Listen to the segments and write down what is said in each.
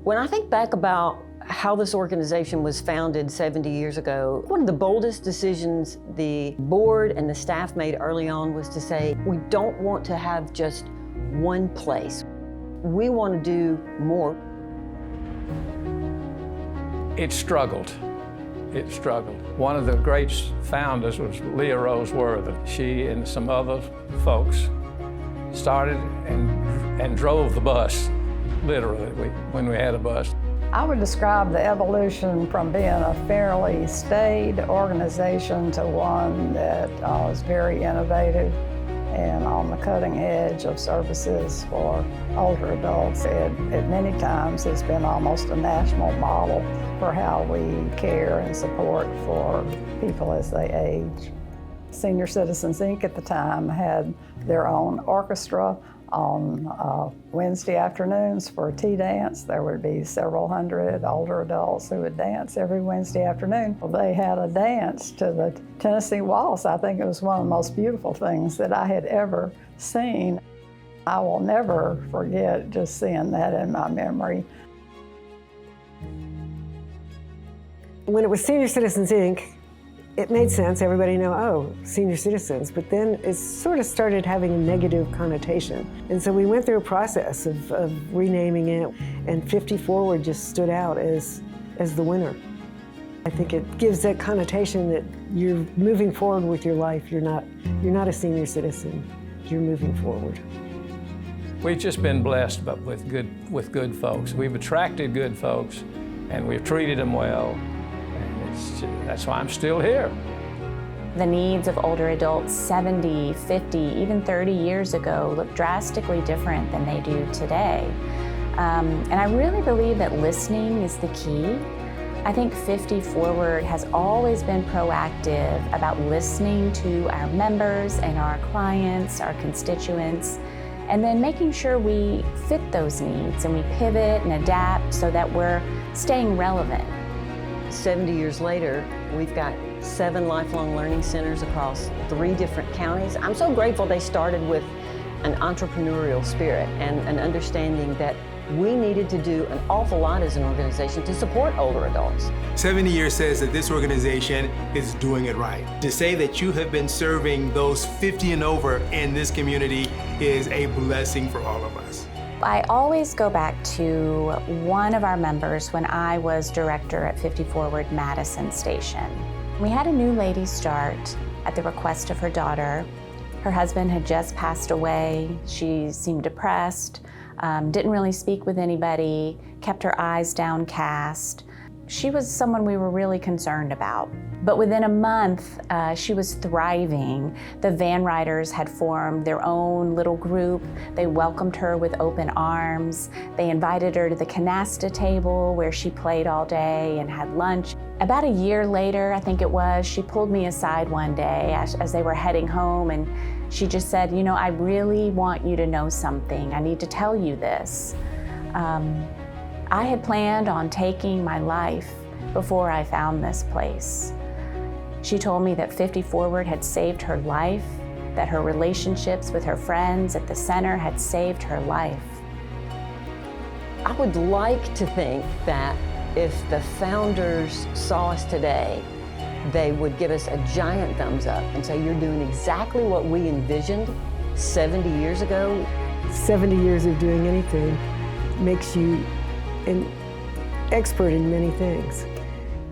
When I think back about how this organization was founded 70 years ago, one of the boldest decisions the board and the staff made early on was to say, we don't want to have just one place. We want to do more. It struggled. It struggled. One of the great founders was Leah Rose Worthen. She and some other folks started and drove the bus, literally, when we had a bus. I would describe the evolution from being a fairly staid organization to one that is very innovative and on the cutting edge of services for older adults. It many times has been almost a national model for how we care and support for people as they age. Senior Citizens Inc. at the time had their own orchestra. On Wednesday afternoons for a tea dance, there would be several hundred older adults who would dance every Wednesday afternoon. They had a dance to the Tennessee Waltz. I think it was one of the most beautiful things that I had ever seen. I will never forget just seeing that in my memory. When it was Senior Citizens Inc., it made sense, everybody knew, oh, senior citizens, but then it sort of started having a negative connotation. And so we went through a process of renaming it, and FiftyForward just stood out as the winner. I think it gives that connotation that you're moving forward with your life. You're not a senior citizen, you're moving forward. We've just been blessed with good folks. We've attracted good folks, and we've treated them well. That's why I'm still here. The needs of older adults 70, 50, even 30 years ago look drastically different than they do today. And I really believe that listening is the key. I think FiftyForward has always been proactive about listening to our members and our clients, our constituents, and then making sure we fit those needs and we pivot and adapt so that we're staying relevant. 70 years later, we've got 7 lifelong learning centers across 3 different counties. I'm so grateful they started with an entrepreneurial spirit and an understanding that we needed to do an awful lot as an organization to support older adults. 70 years says that this organization is doing it right. To say that you have been serving those 50 and over in this community is a blessing for all of us. I always go back to one of our members when I was director at FiftyForward Madison Station. We had a new lady start at the request of her daughter. Her husband had just passed away. She seemed depressed, didn't really speak with anybody, kept her eyes downcast. She was someone we were really concerned about. But within a month, she was thriving. The van riders had formed their own little group. They welcomed her with open arms. They invited her to the canasta table where she played all day and had lunch. About a year later, I think it was, she pulled me aside one day as they were heading home, and she just said, you know, I really want you to know something. I need to tell you this. I had planned on taking my life before I found this place. She told me that FiftyForward had saved her life, that her relationships with her friends at the center had saved her life. I would like to think that if the founders saw us today, they would give us a giant thumbs up and say, you're doing exactly what we envisioned 70 years ago. 70 years of doing anything makes you an expert in many things.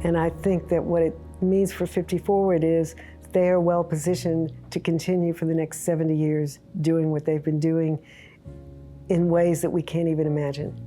And I think that what it means for FiftyForward is they are well positioned to continue for the next 70 years doing what they've been doing in ways that we can't even imagine.